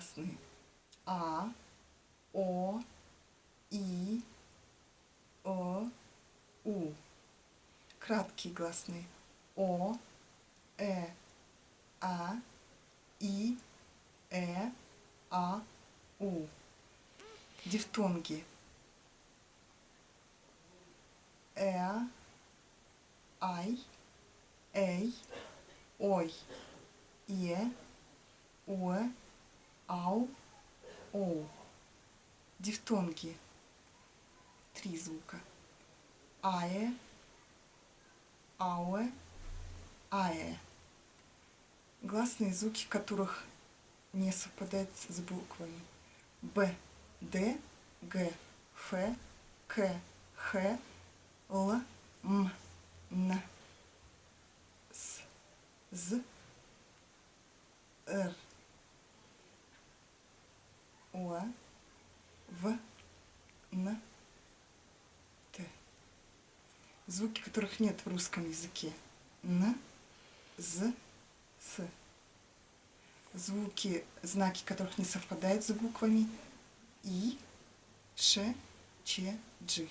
гласные. А, О, И, О, У. Краткие гласные. О, А, И, А, У. Дифтонги. Ай, Эй, Ой, Уэ, Ау, Оу. Дифтонги. 3 звука. Ае, Ауэ, Ае. Гласные звуки, которых не совпадают с буквами. Б, Д, Г, Ф, К, Х, Л, М, Н, С, З, Р, О, В, Н, Т. Звуки, которых нет в русском языке. Н, З, С. Звуки, знаки которых не совпадают с буквами И, Ш, Ч, Дж.